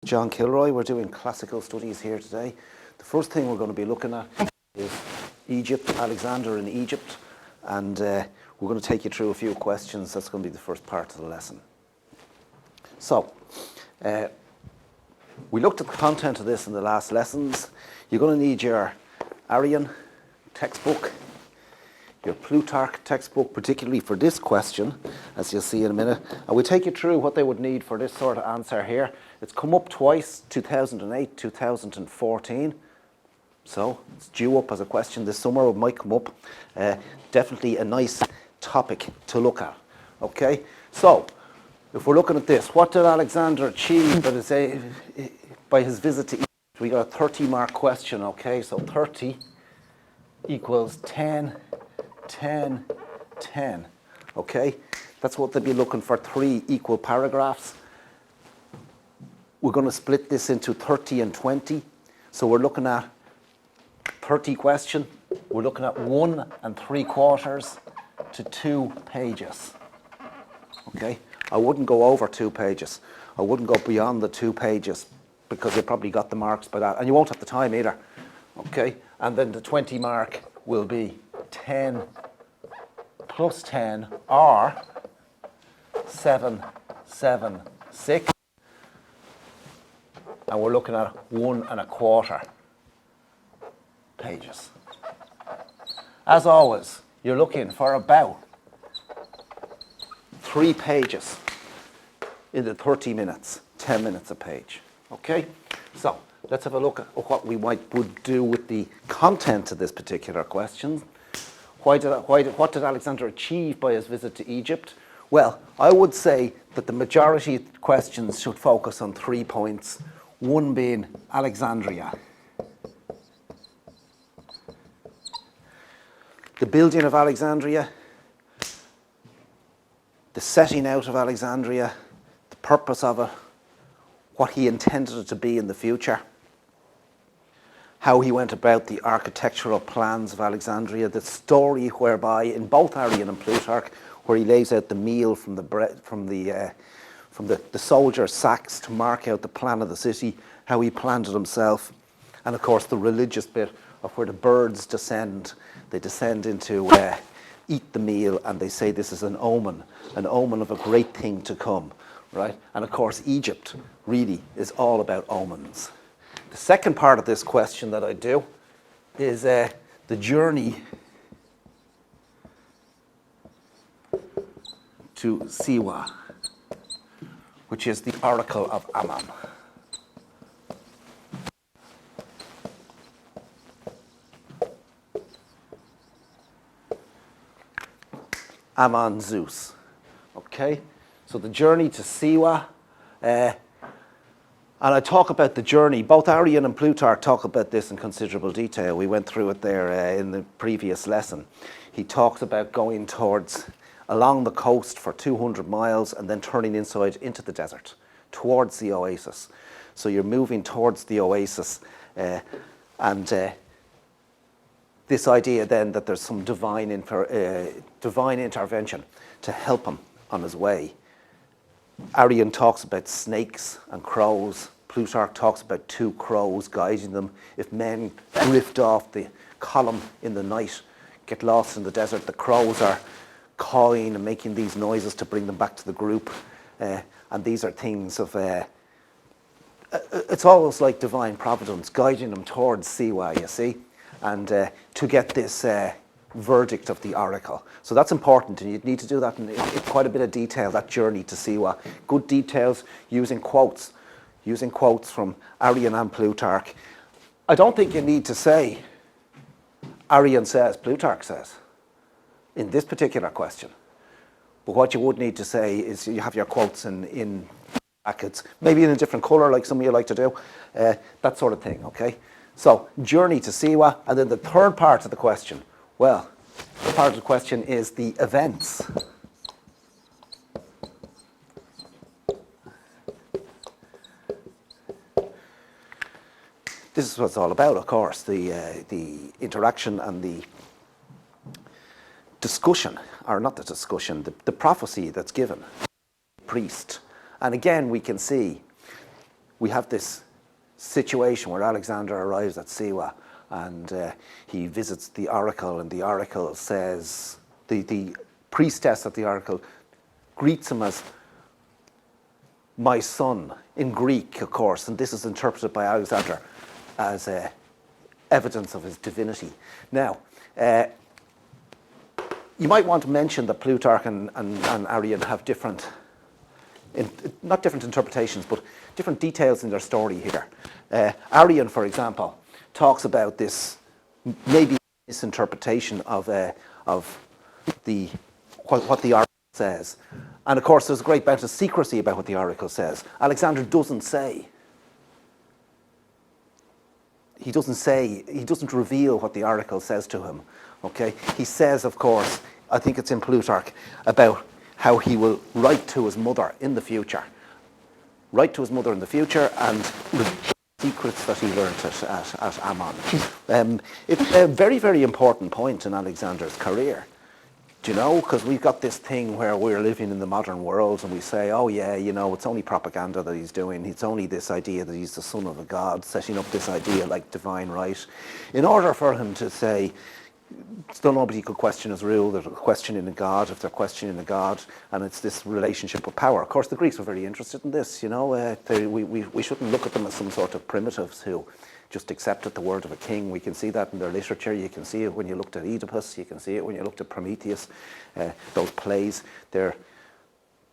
John Kilroy. We're doing classical studies here today. The first thing we're going to be looking at is Egypt, Alexander in Egypt, and we're going to take you through a few questions. That's going to be the first part of the lesson. So, we looked at the content of this in the last lessons. You're going to need your Arrian textbook, your Plutarch textbook, particularly for this question, as you'll see in a minute. And we'll take you through what they would need for this sort of answer here. It's come up twice, 2008, 2014. So it's due up as a question this summer. It might come up. Definitely a nice topic to look at. Okay, so if we're looking at this, what did Alexander achieve by his visit to Egypt? We got a 30-mark question. Okay, so 30 equals 10, 10, 10. Okay, that's what they'd be looking for, 3 equal paragraphs. We're going to split this into 30 and 20. So we're looking at 30 question. We're looking at 1 3/4 to 2 pages. Okay, I wouldn't go over 2 pages. I wouldn't go beyond the 2 pages because you probably got the marks by that, and you won't have the time either. Okay, and then the 20 mark will be 10 plus 10 or 7, 7, 6. And we're looking at 1 1/4 pages. As always, you're looking for about 3 pages in the 30 minutes, 10 minutes a page. Okay? So let's have a look at what we would do with the content of this particular question. What did Alexander achieve by his visit to Egypt? Well, I would say that the majority of questions should focus on 3 points. One being Alexandria, the building of Alexandria, the setting out of Alexandria, the purpose of it, what he intended it to be in the future, how he went about the architectural plans of Alexandria, the story whereby in both Arrian and Plutarch, where he lays out the meal from the soldiers' sacks to mark out the plan of the city, how he planned it himself, and of course the religious bit of where the birds descend. They descend into eat the meal, and they say this is an omen of a great thing to come, right? And of course Egypt really is all about omens. The second part of this question that I do is the journey to Siwa, which is the Oracle of Ammon. Ammon Zeus. Okay, so the journey to Siwa, and I talk about the journey. Both Arrian and Plutarch talk about this in considerable detail. We went through it there in the previous lesson. He talks about going along the coast for 200 miles and then turning inside into the desert, towards the Oasis. So you're moving towards the Oasis, and this idea then that there's some divine intervention to help him on his way. Arrian talks about snakes and crows. Plutarch talks about 2 crows guiding them. If men drift off the column in the night, get lost in the desert, the crows are cawing and making these noises to bring them back to the group. And these are things of, it's almost like divine providence guiding them towards Siwa, you see, and to get this verdict of the oracle. So that's important, and you'd need to do that in quite a bit of detail, that journey to Siwa. Good details using quotes from Arrian and Plutarch. I don't think you need to say Arrian says, Plutarch says, in this particular question. But what you would need to say is you have your quotes in brackets, maybe in a different colour like some of you like to do, that sort of thing, okay? So, journey to Siwa, and then the third part of the question. Well, the part of the question is the events. This is what it's all about, of course, the interaction and the discussion, or not the discussion, the prophecy that's given. Priest. And again, we can see we have this situation where Alexander arrives at Siwa and he visits the oracle, and the oracle says, the priestess at the oracle greets him as my son, in Greek, of course, and this is interpreted by Alexander as evidence of his divinity. Now, you might want to mention that Plutarch and Arrian have different, not different interpretations, but different details in their story here. Arrian, for example, talks about this maybe misinterpretation of what the oracle says. And of course, there's a great amount of secrecy about what the oracle says. Alexander doesn't say. He doesn't reveal what the oracle says to him. Okay? He says, of course, I think it's in Plutarch, about how he will write to his mother in the future. Write to his mother in the future and secrets that he learnt at Ammon. It's a very, very important point in Alexander's career. Do you know? Because we've got this thing where we're living in the modern world and we say, oh yeah, you know, it's only propaganda that he's doing. It's only this idea that he's the son of a god, setting up this idea like divine right. In order for him to say, still nobody could question his rule, they're questioning a god, if they're questioning a god, and it's this relationship with power. Of course, the Greeks were very interested in this, you know. We shouldn't look at them as some sort of primitives who just accepted the word of a king. We can see that in their literature. You can see it when you looked at Oedipus. You can see it when you looked at Prometheus. Those plays, they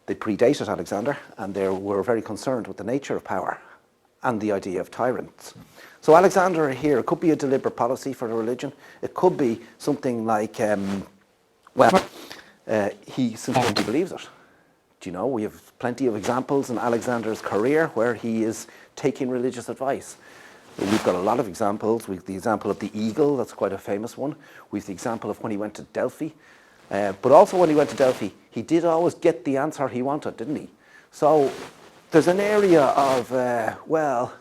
predated Alexander, and they were very concerned with the nature of power and the idea of tyrants. So Alexander here, it could be a deliberate policy for the religion. It could be something like, he simply believes it. Do you know, we have plenty of examples in Alexander's career where he is taking religious advice. We've got a lot of examples. We've the example of the eagle, that's quite a famous one. We've the example of when he went to Delphi. But also when he went to Delphi, he did always get the answer he wanted, didn't he? So there's an area of,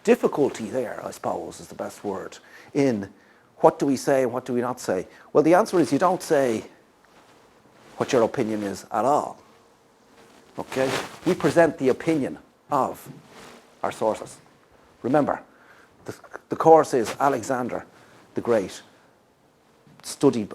difficulty there, I suppose, is the best word, in what do we say and what do we not say. Well, the answer is you don't say what your opinion is at all. Okay? We present the opinion of our sources. Remember, the course is Alexander the Great, studied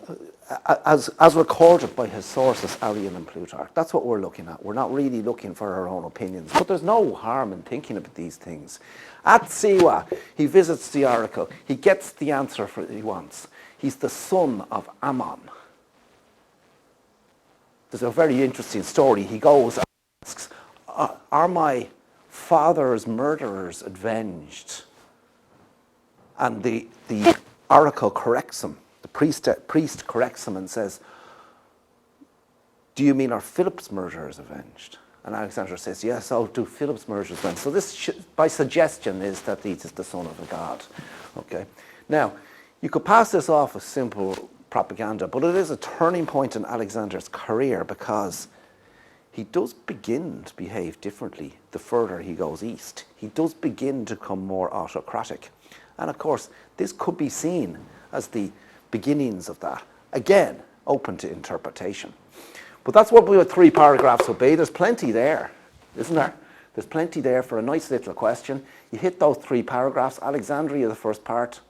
as recorded by his sources, Arrian and Plutarch. That's what we're looking at. We're not really looking for our own opinions. But there's no harm in thinking about these things. At Siwa, he visits the oracle. He gets the answer he wants. He's the son of Ammon. There's a very interesting story. He goes and asks, are my father's murderers avenged? And the oracle corrects him. The priest corrects him and says, do you mean are Philip's murderers avenged? And Alexander says, yes, I'll do Philip's murderers avenged. So this, by suggestion, is that he is the son of a god. Okay. Now, you could pass this off as simple propaganda, but it is a turning point in Alexander's career because he does begin to behave differently the further he goes east. He does begin to become more autocratic. And of course, this could be seen as the beginnings of that. Again, open to interpretation. But that's what the 3 paragraphs will be. There's plenty there, isn't there? There's plenty there for a nice little question. You hit those 3 paragraphs. Alexandria, the first part.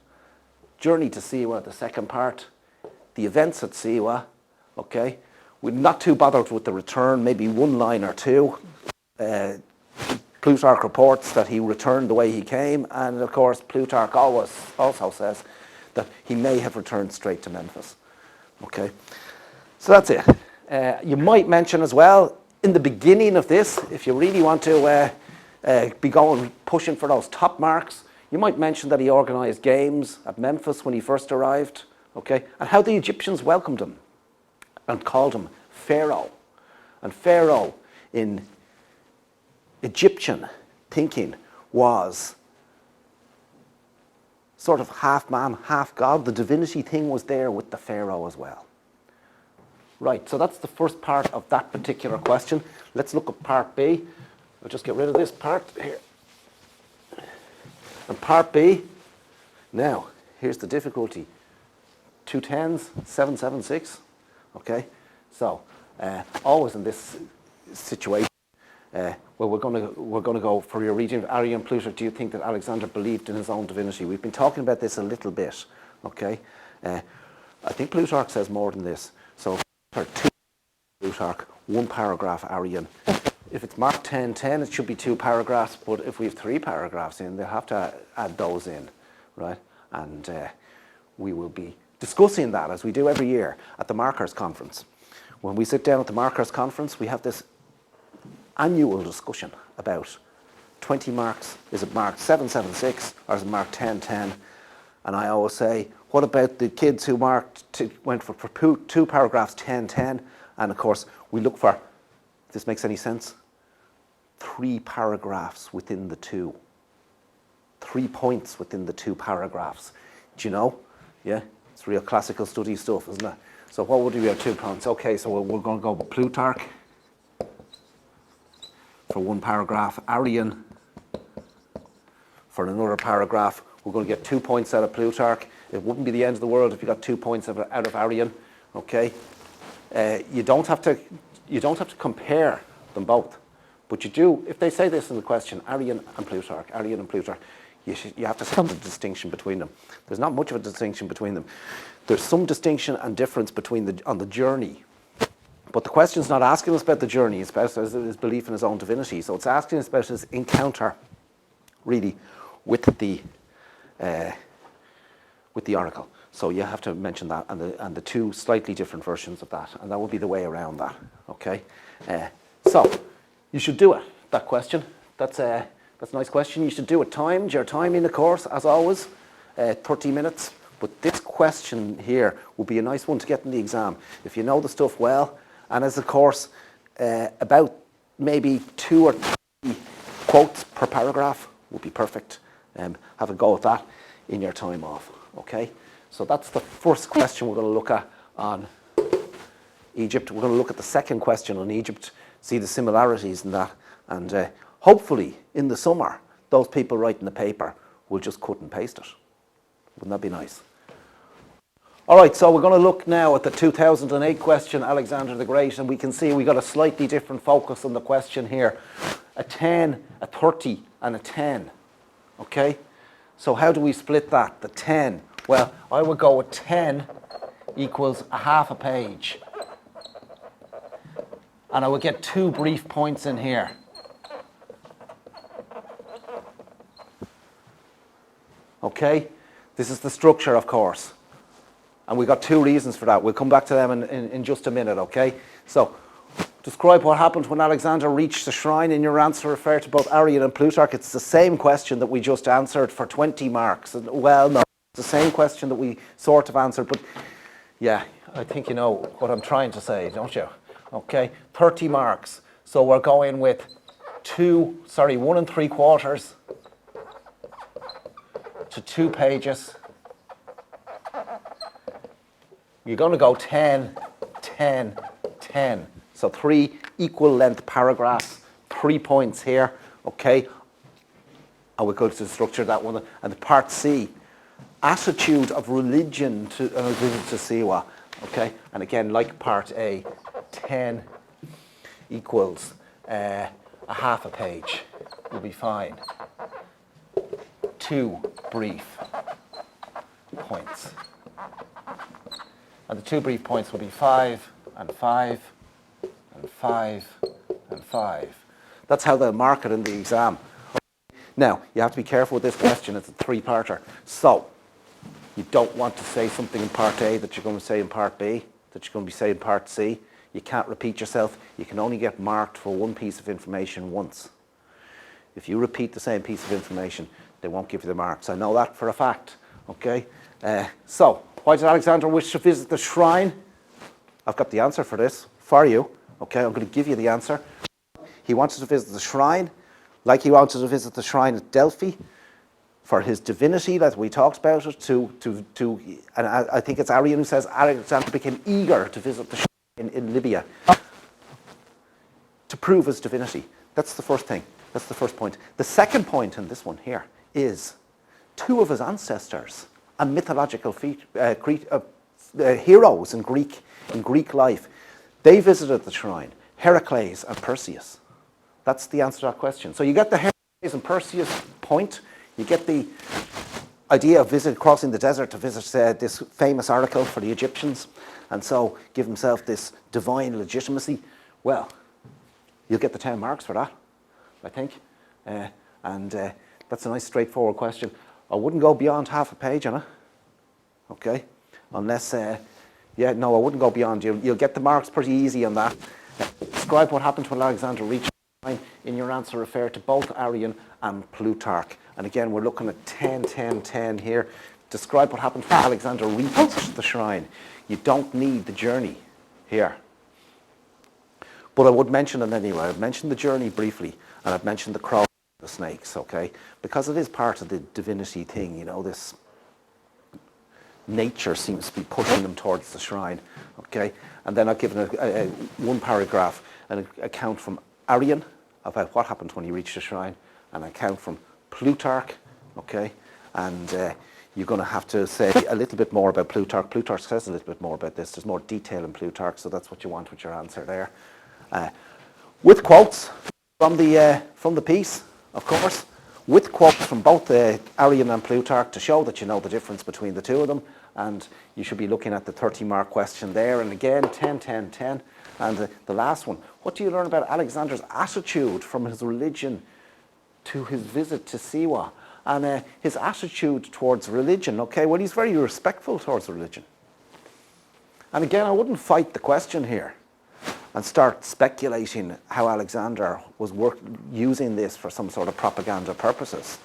Journey to Siwa, the second part. The events at Siwa, okay? We're not too bothered with the return, maybe 1 line or 2. Plutarch reports that he returned the way he came, and of course Plutarch also says that he may have returned straight to Memphis. Okay, so that's it. You might mention as well, in the beginning of this, if you really want to be pushing for those top marks, you might mention that he organised games at Memphis when he first arrived, okay, and how the Egyptians welcomed him and called him Pharaoh. And Pharaoh in Egyptian thinking was sort of half man, half god. The divinity thing was there with the Pharaoh as well. Right, so that's the first part of that particular question. Let's look at part B. I'll just get rid of this part here. And part B, now, here's the difficulty. 2 10s, 7 7 6. Okay, so always in this situation, Well, we're going to go for your reading of Arrian and Plutarch. Do you think that Alexander believed in his own divinity? We've been talking about this a little bit, okay? I think Plutarch says more than this. So, 2 Plutarch, 1 paragraph Arrian. If it's marked 10:10, it should be 2 paragraphs, but if we have 3 paragraphs in, they'll have to add those in, right? And we will be discussing that, as we do every year, at the Markers Conference. When we sit down at the Markers Conference, we have this annual discussion about 20 marks. Is it marked 776 or is it marked 10:10? And I always say, what about the kids who went for 2 paragraphs 10:10? And of course, we look for, if this makes any sense, 3 paragraphs within the 2. 3 points within the 2 paragraphs. Do you know? Yeah, it's real classical study stuff, isn't it? So what would we have 2 points? Okay, so we're going to go with Plutarch for 1 paragraph, Arrian for another paragraph. We're going to get 2 points out of Plutarch. It wouldn't be the end of the world if you got 2 points out of Arrian. Okay, you don't have to compare them both, but you do. If they say this in the question, Arrian and Plutarch, you have to see the distinction between them. There's not much of a distinction between them. There's some distinction and difference on the journey. But the question's not asking us about the journey, it's about his belief in his own divinity. So it's asking us about his encounter, really, with the oracle. So you have to mention that and the 2 slightly different versions of that, and that will be the way around that. Okay. So you should do it. That question. That's a nice question. You should do it timed. Your time in the course, as always, 30 minutes. But this question here will be a nice one to get in the exam if you know the stuff well. And as a course, about maybe 2 or 3 quotes per paragraph would be perfect. Have a go at that in your time off. Okay? So that's the first question we're going to look at on Egypt. We're going to look at the second question on Egypt, see the similarities in that. And hopefully, in the summer, those people writing the paper will just cut and paste it. Wouldn't that be nice? All right, so we're going to look now at the 2008 question, Alexander the Great, and we can see we got a slightly different focus on the question here. A 10, a 30, and a 10. Okay? So how do we split that? The 10. Well, I would go with 10 equals a half a page. And I would get 2 brief points in here. Okay? This is the structure, of course. And we've got 2 reasons for that. We'll come back to them in just a minute, okay? So, describe what happened when Alexander reached the shrine. In your answer, refer to both Arrian and Plutarch. It's the same question that we just answered for 20 marks. Well, no, it's the same question that we sort of answered, but yeah, I think you know what I'm trying to say, don't you? Okay, 30 marks. So we're going with 1 3/4 to 2 pages. You're going to go 10, 10, 10. So 3 equal length paragraphs, 3 points here, okay? And we'll go to the structure of that one. And the part C, attitude of religion to visit to Siwa, okay? And again, like part A, 10 equals a half a page will be fine. 2 brief points. And the 2 brief points will be 5 and 5 and 5 and 5. That's how they'll mark it in the exam. Now, you have to be careful with this question. It's a 3-parter. So, you don't want to say something in part A that you're going to say in part B, that you're going to be saying in part C. You can't repeat yourself. You can only get marked for one piece of information once. If you repeat the same piece of information, they won't give you the marks. I know that for a fact. Okay? So, why did Alexander wish to visit the shrine? I've got the answer for this, for you. Okay, I'm going to give you the answer. He wanted to visit the shrine, like he wanted to visit the shrine at Delphi, for his divinity that we talked about it, and I think it's Arrian who says Alexander became eager to visit the shrine in Libya, to prove his divinity. That's the first thing. That's the first point. The second point in this one here is 2 of his ancestors and mythological heroes in Greek life. They visited the shrine, Heracles and Perseus. That's the answer to that question. So you get the Hermes and Perseus point. You get the idea of crossing the desert to visit this famous oracle for the Egyptians, and so give himself this divine legitimacy. Well, you'll get the 10 marks for that, I think. And that's a nice straightforward question. I wouldn't go beyond half a page on it, okay? Unless, yeah, no, I wouldn't go beyond. You'll get the marks pretty easy on that. Describe what happened when Alexander reached the shrine. In your answer, refer to both Arrian and Plutarch. And again, we're looking at 10, 10, 10 here. Describe what happened when Alexander reached the shrine. You don't need the journey here. But I would mention it anyway. I've mentioned the journey briefly, and I've mentioned the crow and the snakes, okay? Because it is part of the divinity thing, you know, this nature seems to be pushing them towards the shrine, okay? And then I've given one paragraph, an account from Arrian about what happened when he reached the shrine, an account from Plutarch, okay? And you're going to have to say a little bit more about Plutarch. Plutarch says a little bit more about this. There's more detail in Plutarch, so that's what you want with your answer there. With quotes from the piece, of course, with quotes from both Arrian and Plutarch to show that you know the difference between the two of them. And you should be looking at the 30-mark question there. And again, 10, 10, 10. And the last one, what do you learn about Alexander's attitude from his religion to his visit to Siwa? And his attitude towards religion, okay? Well, he's very respectful towards religion. And again, I wouldn't fight the question here and start speculating how Alexander was using this for some sort of propaganda purposes,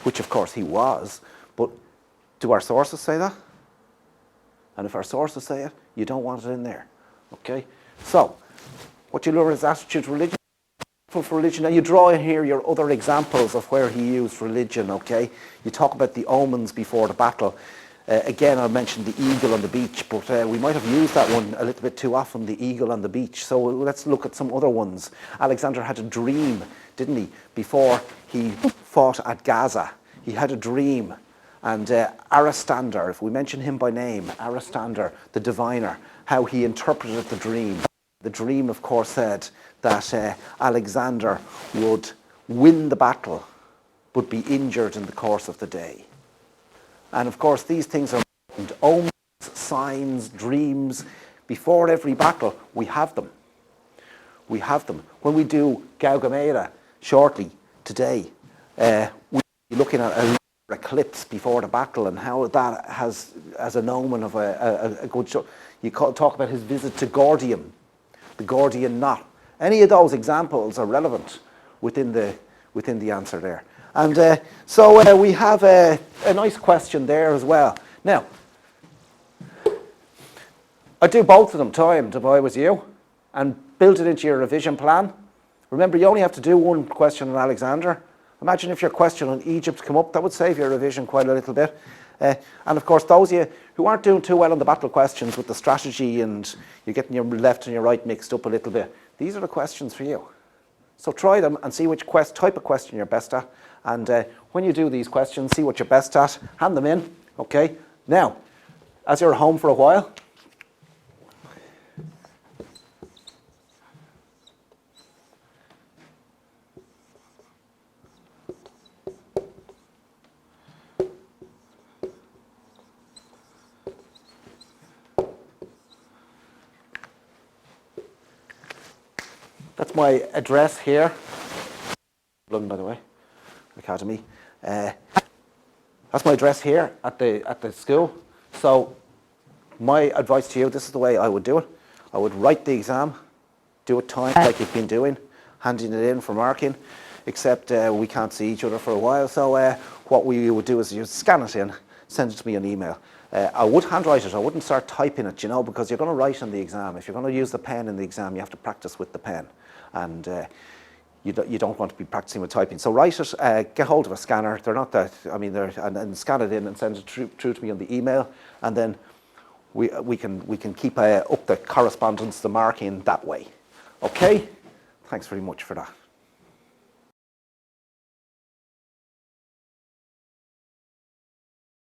which of course he was. But do our sources say that? And if our sources say it, you don't want it in there, okay? So, what you learn is attitude to religion. For religion. Now you draw in here your other examples of where he used religion, okay? You talk about the omens before the battle. Again, I mentioned the eagle on the beach, but we might have used that one a little bit too often, the eagle on the beach. So let's look at some other ones. Alexander had a dream, didn't he, before he fought at Gaza. He had a dream. And Aristander, if we mention him by name, Aristander, the diviner, how he interpreted the dream. The dream, of course, said that Alexander would win the battle, but be injured in the course of the day. And of course, these things are omens, signs, dreams. Before every battle, we have them. We have them. When we do Gaugamela shortly today, we'll be looking at a eclipse before the battle and how that has as an omen of a good show. You talk about his visit to Gordium, the Gordian knot. Any of those examples are relevant within the answer there. And so we have a nice question there as well. Now, I'd do both of them timed if I was you and build it into your revision plan. Remember, you only have to do one question on Alexander. Imagine if your question on Egypt come up, that would save your revision quite a little bit. And of course, those of you who aren't doing too well on the battle questions with the strategy and you're getting your left and your right mixed up a little bit, these are the questions for you. So try them and see which type of question you're best at. And when you do these questions, see what you're best at, hand them in, okay? Now, as you're home for a while, that's my address here. London, by the way, Academy. That's my address here at the school. So my advice to you, this is the way I would do it. I would write the exam, do it timed like you've been doing, handing it in for marking, except we can't see each other for a while. So what we would do is you scan it in, send it to me on email. I would handwrite it. I wouldn't start typing it, you know, because you're going to write on the exam. If you're going to use the pen in the exam, you have to practice with the pen. And you don't want to be practicing with typing. So write it, get hold of a scanner. They're not that, I mean, and scan it in and send it through to me on the email. And then we can keep up the correspondence, the marking that way. Okay? Thanks very much for that.